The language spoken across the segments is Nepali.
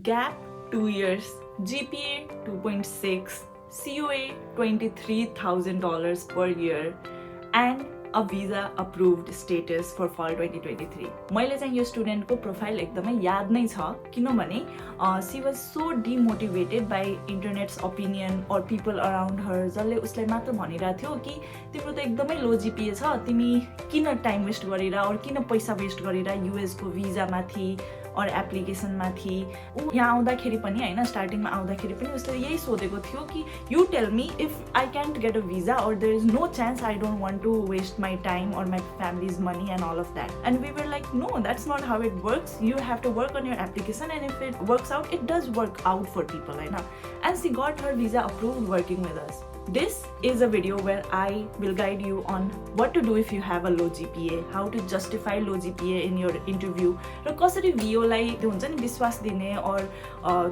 Gap 2 years, GPA 2.6, COA $23,000 per year, and a visa approved status for fall 2023. मैले चाहिँ यो स्टुडेन्टको प्रोफाइल एकदमै याद नै छ किनभने she was so demotivated by internet's opinion or people around her जसले उसलाई मात्र भनिरहेको थियो कि तिम्रो त एकदमै लो GPA छ, तिमी किन टाइम वेस्ट गरेर और किन पैसा वेस्ट गरेर US को भिजा माथि और एप्लिकेसन माथि यहाँ आउँदाखेरि पनि हैन स्टार्टिङमा आउँदाखेरि पनि उसले यही सोधेको थियो कि you tell me if I can't get a visa or there is no chance I don't want to waste my time or my family's money and all of that and we were like no that's not how it works you have to work on your application and if it works out it does work out for people हैन and she got her visa approve working with us. This is a video where I will guide you on what to do if you have a low GPA, how to justify low GPA in your interview, र कसरी VO लाई त्यो हुन्छ नि विश्वास दिने और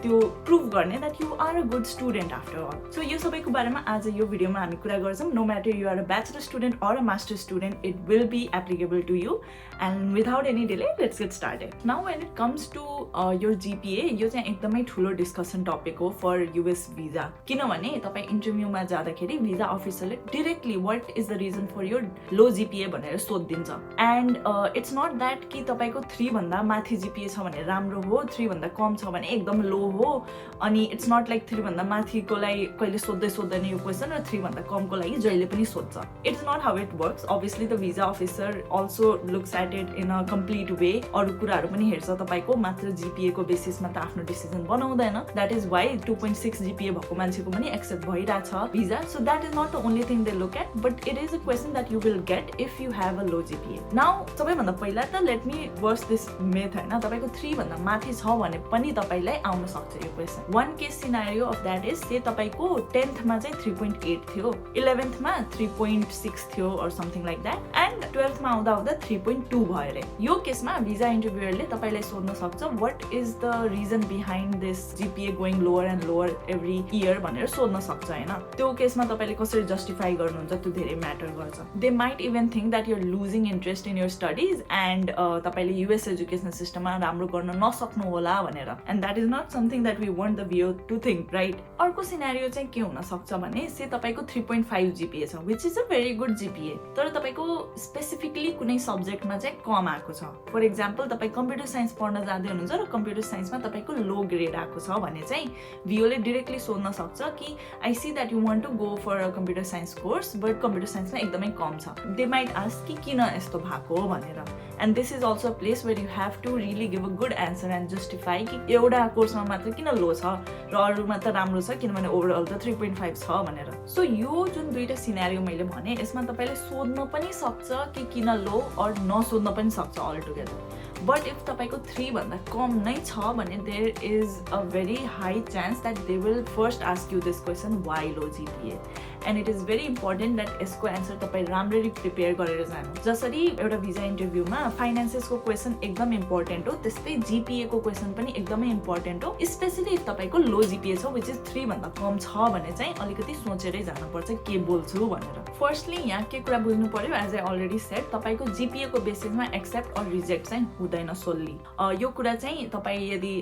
त्यो प्रुभ गर्ने that you are a good student after all. So यो सबैको बारेमा आज यो भिडियोमा हामी कुरा गर्छौं. No matter you are a bachelor student or a master student, it will be applicable to you. And without any delay, let's get started. Now when it comes to your GPA, यो चाहिँ एकदमै ठुलो डिस्कसन टपिक हो for US visa. किनभने तपाई इन्टरभ्यूमा जाँदाखेरि भिजा अफिसरले directly what is the reason for your low GPA भनेर सोधिदिन्छ एन्ड इट्स नट द्याट कि तपाईको 3 भन्दा माथि जीपीए छ भने राम्रो हो 3 भन्दा कम छ भने एकदम लो हो अनि इट्स नट लाइक 3 भन्दा माथिकोलाई कहिले सोध्दैन यो क्वेशन र 3 भन्दा कमको लागि जहिले पनि सोध्छ. It's not how it works. Obviously the visa officer also looks at it in a complete way. अरू कुराहरू पनि हेर्छ तपाईको मात्र जीपीए को बेसिसमा त आफ्नो डिसिजन बनाउँदैन. द्याट इज वाइ 2.6 जीपीए भएको मान्छेको पनि एक्सेप्ट भइरहेछ visa. So that is not the only thing they look at, but it is a question that you will get if you have a low GPA. Now, सबैभन्दा पहिला त let me burst this myth हैन. तपाईको 3 भन्दा माथि छ भने पनि तपाईलाई आउन सक्छ यो question. One case scenario of that is say तपाईको 10th मा चाहिँ 3.8 थियो, 11th मा 3.6 थियो or something like that, and 12th मा आउँदा 3.2 भयो रे. यो केसमा भिजा इन्टरभ्युअरले तपाईलाई सोध्न सक्छ what is the reason behind this GPA going lower and lower every year भनेर सोध्न सक्छ हैन. त्यो केसमा तपाईले कसरी जस्टिफाई गर्नुहुन्छ त्यो धेरै म्याटर गर्छ. They might even think that you're losing interest in your studies and तपाईले युएस एजुकेसन सिस्टममा राम्रो गर्न नसक्नु होला भनेर. And that is not something that we want the view to think right. अर्को सिनारियो चाहिँ के हुन सक्छ भने से तपाईको 3.5 जीपीए छ which is a very good GPA तर तपाईको स्पेसिफिकली कुनै सब्जेक्टमा चाहिँ कम आएको छ. फर एक्जाम्पल तपाई कम्प्युटर साइन्स पढ्न जाँदै हुनुहुन्छ र कम्प्युटर साइन्समा तपाईको लो ग्रेड आएको छ भने चाहिँ भिओले डाइरेक्टली सोध्न सक्छ कि I see that you want to go for a computer science course but computer science मा एकदमै कम छ. They might ask कि किन यस्तो भएको भनेर. And this is also a place where you have to really give a good answer and justify कि एउटा कोर्समा मात्र किन लो छ र अरूमा त राम्रो छ किनभने ओभरअल त 3.5 छ भनेर. सो यो जुन दुईटा सिनारियो मैले भने यसमा तपाईले सोध्न पनि सक्छ कि किन लो और नसोध्न पनि सक्छ अल टुगेदर. But if तपाईको 3 भन्दा कम नै छ भने there is a very high chance that they will first ask you this question why low GPA. And it is very important that यसको एन्सर तपाई राम्ररी प्रिपेयर गरेर जानु. जसरी एउटा भिजा इन्टरभ्यूमा फाइनान्सेसको क्वेशन एकदम इम्पोर्टेन्ट हो त्यस्तै जीपीए को क्वेशन पनि एकदमै इम्पोर्टेन्ट हो. स्पेशली इफ तपाईको लो जीपीए छ विच इज 3 भन्दा कम छ भने चाहिँ अलिकति सोचेरै जानुपर्छ के बोल्छु भनेर. फर्स्टली यहाँ के कुरा बुझ्नु पर्यो एज आई अलरेडी सेड तपाईको जीपीए को बेसिसमा एक्सेप्ट और रिजेक्ट चाहिँ हुँदैन सोल्ली. यो कुरा चाहिँ तपाई यदि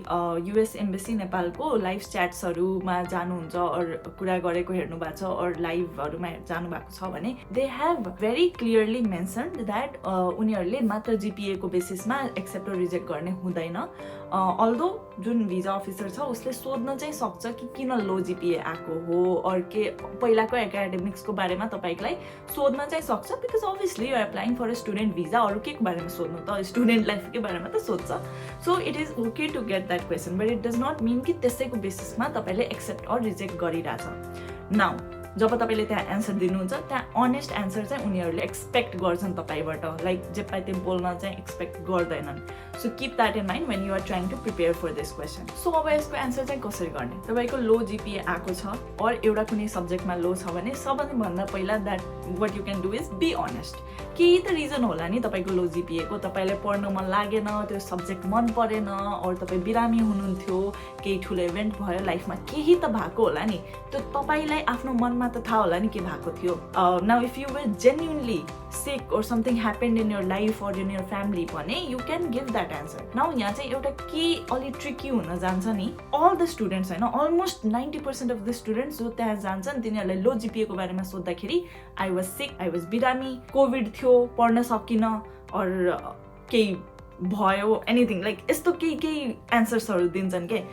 युएस एम्बेसी नेपालको लाइभ च्याट्सहरुमा जानुहुन्छ और कुरा गरेको हेर्नु भएको छ और लाइभहरुमा जानु भएको छ भने they have very clearly mentioned that उनीहरूले मात्र जीपीए को बेसिसमा एक्सेप्ट र रिजेक्ट गर्ने हुँदैन. अल्दो जुन भिजा अफिसर छ उसले सोध्न चाहिँ सक्छ कि किन लो जीपीए आएको हो और के पहिलाको एकाडेमिक्सको बारेमा तपाईलाई सोध्न चाहिँ सक्छ because obviously you are applying for a student visa. अरू के को बारेमा सोध्नु त स्टुडेन्ट लाइफकै बारेमा त सोध्छ. So it is okay to get that question but it does not mean कि त्यसैको बेसिसमा तपाईले एक्सेप्ट और रिजेक्ट गरिरहेछ. नाउ जब तपाईले त्यहाँ एन्सर दिनुहुन्छ त्यहाँ अनेस्ट एन्सर चाहिँ उनीहरूले एक्सपेक्ट गर्छन् तपाईबाट. लाइक जे पाए त्यो बोल्न चाहिँ एक्सपेक्ट गर्दैनन्. So keep that in mind when you are trying to prepare for this question. So अब यसको एन्सर चाहिँ कसरी गर्ने. तपाईको लो जीपीए आएको छ और एउटा कुनै सब्जेक्टमा लो छ भने सबैभन्दा पहिला that what you can do is be honest. केही त रिजन होला नि तपाईको लो जीपीए को, तपाईलाई पढ्न मन लागेन, त्यो सब्जेक्ट मन परेन, और तपाई बिरामी हुनुहुन्थ्यो, केही ठुलो इभेन्ट भयो लाइफमा, केही त भएको होला नि, त्यो तपाईलाई आफ्नो मनमा त थाहा होला नि के भएको थियो. Now if you were genuinely sick or something happened in your life or in your family भने you can give that answer. Now यहाँ चाहिँ एउटा के अलि ट्रिकी हुन जान्छ नि, all the students हैन, almost 90% of the students जो त्यहाँ जान्छन् तिनीहरुलाई लो जीपीए को बारेमा सोध्दाखेरि I was sick, I was बिरामी, कोभिड थियो, पढ्न सकिन, और केही भयो, एनीथिङ लाइक यस्तो केही एन्सर्सहरु दिन्छन् के,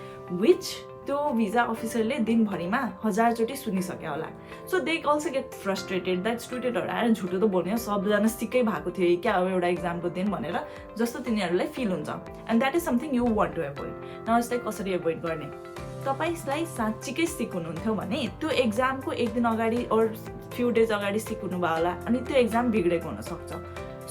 which त्यो भिजा अफिसरले दिनभरिमा 1000 चोटी सुनिसक्यो होला. So they also get frustrated that स्टुडेन्टहरु आएर झुटो त बोल्ने, सबजना सिक्कै भएको थियो क्या अब एउटा एक्जामको दिन भनेर जस्तो तिनीहरुलाई फिल हुन्छ. And that is something you want to avoid. Now यसलाई कसरी एभोइड गर्ने? तपाईलाई साँच्चीकै सिक हुनुहुन्थ्यो भने त्यो एक्जामको एक दिन अगाडि और फ्यु डेज अगाडि सिक हुनुभयो होला, अनि त्यो एक्जाम बिग्रेको हुन सक्छ.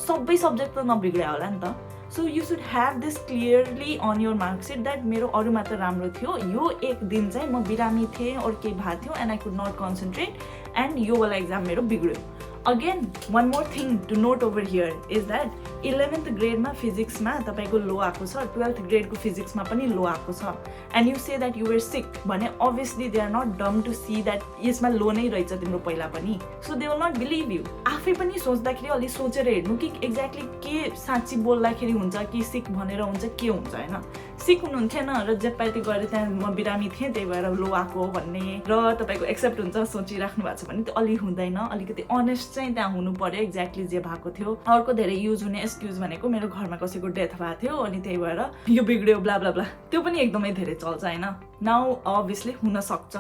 सबै सब्जेक्ट त नबिग्रे होला नि त. So you should have this clearly on your mark sheet that मेरो अरूमा त राम्रो थियो, यो एक दिन चाहिँ म बिरामी थिएँ और केही भएको थियो and I could not concentrate and यो वाला एक्जाम मेरो बिग्रियो. Again, one more thing to note over here is that 11th grade मा फिजिक्समा तपाईको लो आएको छ, 12th grade को फिजिक्समा पनि लो आएको छ, and you say that you were sick भने obviously they are not dumb to see that यसमा लो नै रहेछ तिम्रो पहिला पनि, so they will not believe you. आफै पनि सोच्दाखेरि अलि सोचेर हेर्नु कि एक्ज्याक्टली के साँच्ची बोल्दाखेरि हुन्छ कि सिक भनेर हुन्छ के हुन्छ हैन. सिक हुनुहुन्थेन र जेपाइटी गरे त्यहाँ म बिरामी थिएँ त्यही भएर लो आएको भन्ने र तपाईको एक्सेप्ट हुन्छ सोचिराख्नु भएको छ भने त्यो अलि हुँदैन. अलिकति अनेस्ट चाहिँ त्यहाँ हुनु पर्यो एक्ज्याक्टली जे भएको थियो. अर्को धेरै युज हुने एक्सक्युज भनेको मेरो घरमा कसैको डेथ भएको थियो अनि त्यही भएर यो बिग्रियो ब्ला ब्ला ब्ला, त्यो पनि एकदमै धेरै चल्छ हैन. नाउ अभियसली हुन सक्छ,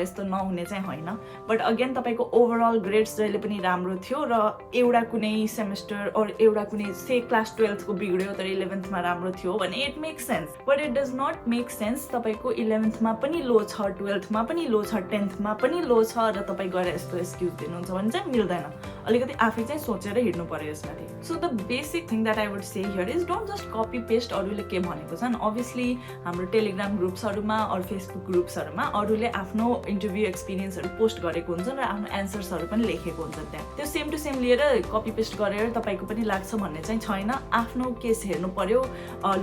यस्तो नहुने चाहिँ होइन, बट अगेन तपाईको ओभरअल ग्रेड्स जहिले पनि राम्रो थियो र एउटा कुनै सेमेस्टर और एउटा कुनै से क्लास 12th को बिग्रियो तर 11th मा राम्रो थियो भने it makes sense. But it does not make sense तपाईको 11th मा पनि लो छ, 12th मा पनि लो छ, 10th मा पनि लो छ र तपाई गएर यस्तो एक्सक्युज दिनुहुन्छ भने चाहिँ मिल्दैन. अलिकति आफै चाहिँ सोचेर हिड्नु पर्यो यसमाथि. So the basic thing that I would say here is don't just copy paste अरूले के भनेको छन्. अभियसली हाम्रो टेलिग्राम ग्रुप्सहरुमा और फेसबुक ग्रुप्सहरुमा अरूले आफ्नो इन्टरभ्यू एक्सपिरियन्सहरु पोस्ट गरेको हुन्छन् र आफ्नो एन्सर्सहरु पनि लेखेको हुन्छ त्यहाँ. त्यो सेम टु सेम लिएर कपी पेस्ट गरेर तपाईको पनि लाग्छ भन्ने चाहिँ छैन. आफ्नो केस हेर्नु पर्यो.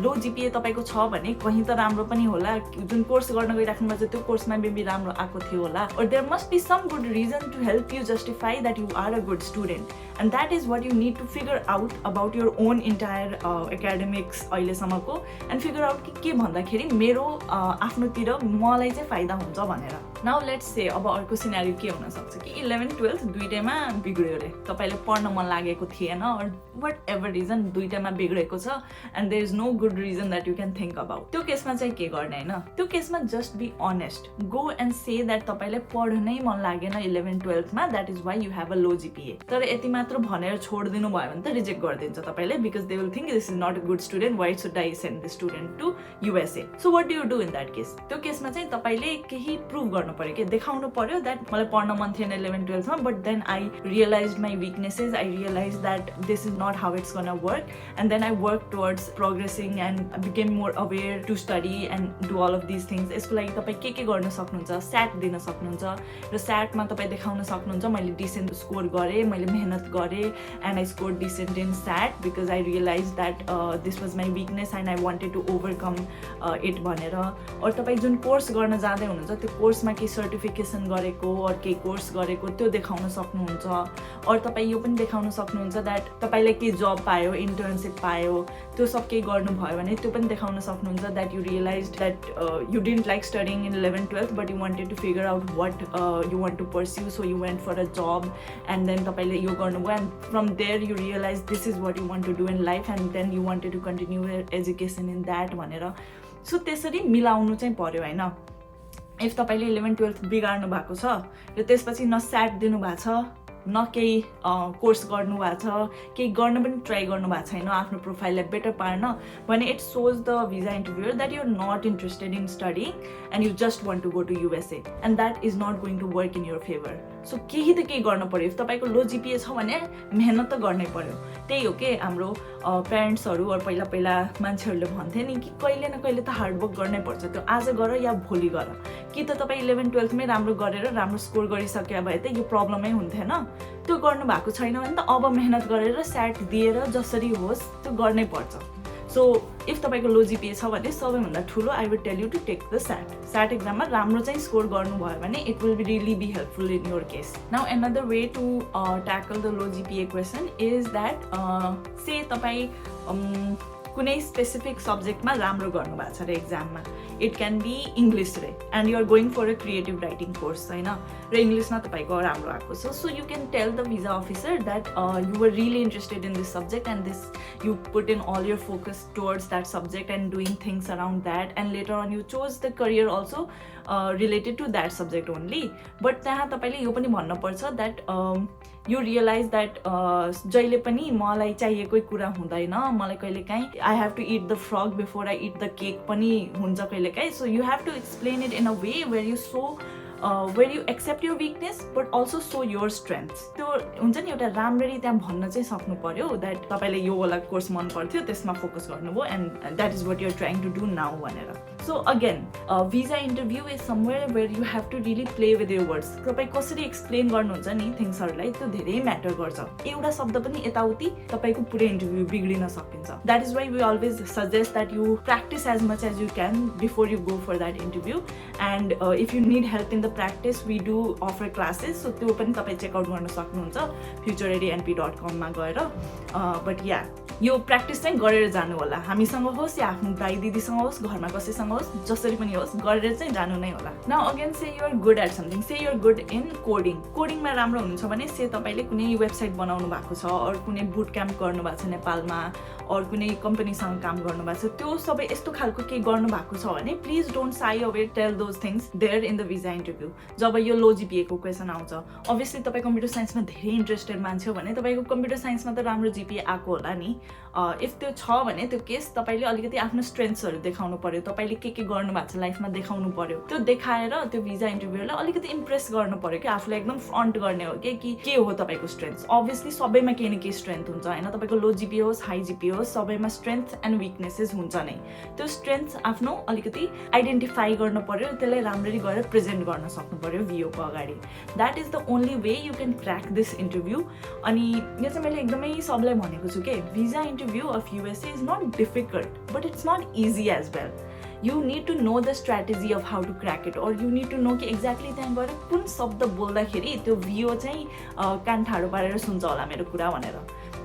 लो जीपीए तपाईको छ भने कहीं त राम्रो पनि होला, जुन कोर्स गर्न गइराख्नु भएको छ त्यो कोर्समा मेबी राम्रो आएको थियो होला, or there must be some good reason to help you justify that you are a good student, and that is what you need to figure out about your own entire academics अहिलेसम्मको, and figure out कि के भन्दाखेरि मेरो आफ्नोतिर मलाई चाहिँ फाइदा हुन्छ भनेर. नाउ लेट्स से अब अर्को सिनारियो के हुन सक्छ कि 11 12 दुईटैमा बिग्रियो रे, तपाईले पढ्न मन लागेको थिएन or whatever reason दुईटैमा बिग्रेको छ and there is no good reason that you can think about. त्यो केसमा चाहिँ के गर्ने हैन, त्यो केसमा just be honest, go and say that तपाईलाई पढ्नै मन लागेन 11 12 मा, that is why you have a low GPA. तर यति मात्र भनेर छोड्दिनु भयो भने त रिजेक्ट गरिदिन्छ तपाईले, because they will think this is not a good student, why should I send this student to USA. So what do you do in that case? त्यो केसमा चाहिँ तपाईले केही प्रुभ गर्नु पर्यो के, देखाउनु पर्यो that मलाई पढ्न मन थिएन 11 12 मा, but then I realized my weaknesses, I realized that this is not how it's gonna work, and then I worked towards progressing and became more aware to study and do all of these things. यसको लागि तपाई के गर्न सक्नुहुन्छ, SAT दिन सक्नुहुन्छ र SAT मा तपाई देखाउन सक्नुहुन्छ मैले डिसेन्ट स्कोर गरे, मैले मेहनत गरे, and I scored decent in SAT because I realized that this was my weakness and I wanted to overcome it भनेर. और तपाई जुन कोर्स गर्न जाँदै हुनुहुन्छ त्यो कोर्समा के सर्टिफिकेसन गरेको और के कोर्स गरेको त्यो देखाउन सक्नुहुन्छ, और तपाई यो पनि देखाउन सक्नुहुन्छ that तपाईले के जब पायो, इन्टर्नशिप पायो, त्यो सब के गर्नु भयो भने त्यो पनि देखाउन सक्नुहुन्छ that you realized that you didn't like studying in 11 12th but you wanted to figure out what you want to pursue, so you went for a job and then तपाईले यो गर्नुभयो and from there you realized this is what you want to do in life and then you wanted to continue your education in that भनेर. सो त्यसरी मिलाउनु चाहिँ पर्यो हैन. इफ तपाईले 11 12th बिगार्नु भएको छ र त्यसपछि न SAT दिनु भएको छ, न केही कोर्स गर्नु भएको छ, केही गर्न पनि ट्राई गर्नु भएको छैन आफ्नो प्रोफाइललाई बेटर पार्न भने it shows the visa interviewer that you are not interested in studying and you just want to go to USA, and that is not going to work in your favor. So केही त केही गर्नु पर्यो इफ तपाईको लो जीपीए छ भने मेहनत त गर्नै पर्यो त्यही हो के हाम्रो प्यारेन्ट्सहरू अर पहिला पहिला मान्छेहरूले भन्थे नि कि कहिले न कहिले त हार्डवर्क गर्नै पर्छ त्यो आज गर या भोलि गर कि त तपाईँ 11-12 मै राम्रो गरेर राम्रो स्कोर गरिसके भए त यो प्रब्लमै हुन्थेन त्यो गर्नु भएको छैन भने त अब मेहनत गरेर स्याट दिएर जसरी होस् त्यो गर्नै पर्छ सो इफ तपाईको लो जीपीए छ भने सबैभन्दा ठुलो I would tell you to take the SAT एक्जाममा राम्रो चाहिँ स्कोर गर्नुभयो भने it will be really be helpful in your case now another way to tackle the low GPA question is that say तपाईँ कुनै स्पेसिफिक सब्जेक्टमा राम्रो गर्नुभएको छ र एक्जाममा इट क्यान बी इङ्ग्लिस रे and you are going for a creative writing course होइन र इङ्ग्लिसमा तपाईँको राम्रो आएको छ so you can tail the visa officer that you were really interested in this subject and this you put in all your focus towards that subject and doing things around that and later on you chose the career also related to that subject only but त्यहाँ तपाईले यो पनि भन्नु पर्छ that you realize that जहिले पनि मलाई चाहिएकै कुरा हुँदैन मलाई कहिलेकाहीँ I have to eat the frog before I eat the cake पनि हुन्छ कहिलेकाहीँ so you have to explain it in a way where you where you accept your weakness but also show your strengths त्यो हुन्छ नि एउटा राम्ररी त्यहाँ भन्न चाहिँ सक्नु पर्यो that तपाईले यो वाला कोर्स मन पर्थ्यो त्यसमा फोकस गर्नुभयो and that is what you are trying to do now भनेर so again visa interview is somewhere where you have to really play with your words तपाई कसरी एक्सप्लेन गर्नुहुन्छ नि थिंग्सहरुलाई त्यो धेरै म्याटर गर्छ एउटा शब्द पनि यताउति तपाईको पुरै इन्टरभ्यु बिग्रिन सकिन्छ that is why we always suggest that you practice as much as you can before you go for that interview and if you need help in the practice we do offer classes so त्यो पनि तपाई चेक आउट गर्न सक्नुहुन्छ FutureReadyNP.com मा गएर but yeah यो प्र्याक्टिस चाहिँ गरेर जानु होला हामीसँग होस् या आफ्नो दाइ दिदीसँग होस् घरमा कसैसँग होस् जसरी पनि होस् गरेर चाहिँ जानु नै होला now again say you are good at something say you are good in कोडिङमा राम्रो हुनुहुन्छ भने से तपाईले कुनै वेबसाइट बनाउनु भएको छ अर कुनै बुट क्याम्प गर्नु भएको छ नेपालमा अर कुनै कम्पनीसँग काम गर्नु भएको छ त्यो सबै यस्तो खालको केही गर्नु भएको छ भने please don't shy away tell those things there in the visa interview जब यो लो जीपीए को क्वेसन आउँछ अभियसली तपाईँ कम्प्युटर साइन्समा धेरै इन्ट्रेस्टेड मान्छे हो भने तपाईँको कम्प्युटर साइन्समा त राम्रो जीपीए आएको होला नि इफ त्यो छ भने त्यो केस तपाईले अलिकति आफ्नो स्ट्रेन्थ्सहरु देखाउनु पर्यो तपाईले के गर्नु भएको छ लाइफमा देखाउनु पर्यो त्यो देखाएर त्यो भिजा इन्टरभ्युलाई अलिकति इम्प्रेस गर्नु पर्यो कि आफूलाई एकदम फ्रन्ट गर्ने हो कि के हो तपाईको स्ट्रेन्थ अभियसली सबैमा केही न केही स्ट्रेन्थ हुन्छ हैन तपाईको लो जीपीए होस् हाई जीपीए होस् सबैमा स्ट्रेन्थ एन्ड विकनेसेस हुन्छ नै त्यो स्ट्रेन्थ आफ्नो अलिकति आइडेन्टिफाई गर्नु पर्यो त्यसलाई राम्ररी गरेर प्रेजेन्ट गर्न सक्नु पर्यो भिओ को अगाडि that is the only way you can crack this interview अनि यो चाहिँ मैले एकदमै सबलाई भनेको छु के visa interview of USA is not difficult, but it's not easy as well. You need to know the strategy of how to crack it, or you need to know कि exactly त्यहाँ गएर कुन शब्द बोल्दाखेरि त्यो भिओ चाहिँ कान ठाडो पारेर सुन्छ होला मेरो कुरा भनेर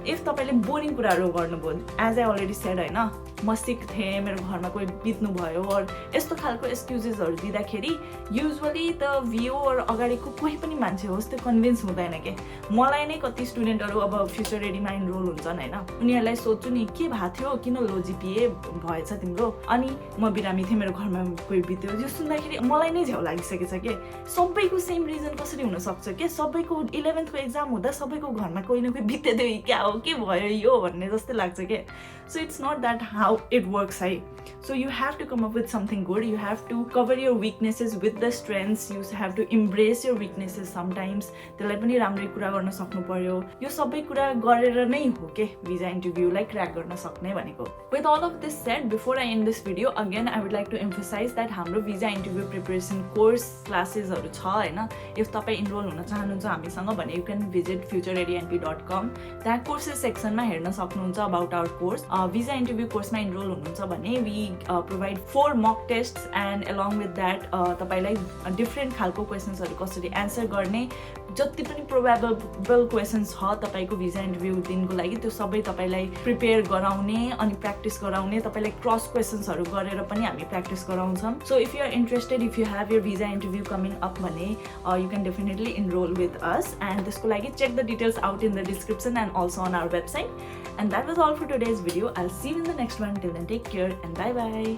इफ तपाईले बोरिङ कुराहरू गर्नुभयो एज आई अलरेडी सेड हैन म सिक थिएँ मेरो घरमा कोही बित्नु भयो और यस्तो खालको एक्सक्युजेसहरु दिँदाखेरि युजुअली त भिओ और अगाडिको कोही पनि मान्छे होस् त्यो कन्भिन्स हुँदैन के मलाई नै कति स्टुडेन्टहरु अब फ्युचर रेडीमा इनरोल हुन्छन् हैन उनीहरुलाई सोध्छु नि के भएको थियो किन लो जीपीए भएछ तिम्रो अनि म बिरामी थिएँ मेरो घरमा कोही बित्यो यो सुन्दाखेरि मलाई नै झ्याउ लागिसकेछ के सबैको सेम रिजन कसरी हुन सक्छ के सबैको 11th को एक्जाम हुँदा सबैको घरमा कोही न कोही बित्दै क्या हो के भयो यो भन्ने जस्तै लाग्छ के so it's not that how it works so you have to come up with something good you have to cover your weaknesses with the strengths you have to embrace your weaknesses sometimes त्यसलाई पनि राम्ररी कुरा गर्न सक्नु पर्यो यो सबै कुरा गरेर नै हो के भिजा इन्टरभ्युलाई क्र्याक गर्न सक्ने भनेको with all of this said before I end this video again I would like to emphasize that हाम्रो भिजा इन्टरभ्यु प्रिपरेसन कोर्स क्लासेसहरु छ हैन if तपाई इनरोल हुन चाहनुहुन्छ हामीसँग भने you can visit FutureReadyNP.com त्यहाँ कोर्सेस सेक्सनमा हेर्न सक्नुहुन्छ about our course visa interview कोर्समा इनरोल हुनुहुन्छ भने we provide 4 mock tests and along with that तपाईलाई डिफरेन्ट खालको क्वेशन्सहरु कसरी आन्सर गर्ने जति पनि प्रोबेबल क्वेशन्स छ तपाईको भिजा इन्टरभ्यु दिनको लागि त्यो सबै तपाईलाई प्रिपेयर गराउने अनि प्र्याक्टिस गराउने तपाईलाई क्रस क्वेशन्सहरु गरेर पनि हामी प्र्याक्टिस गराउँछौं so if you are interested if you have your visa interview coming up भने you can definitely enrol with us and त्यसको लागि check the details out in the description and also on our website and that was all for today's video. I'll see you in the next one. Till then, take care and bye bye.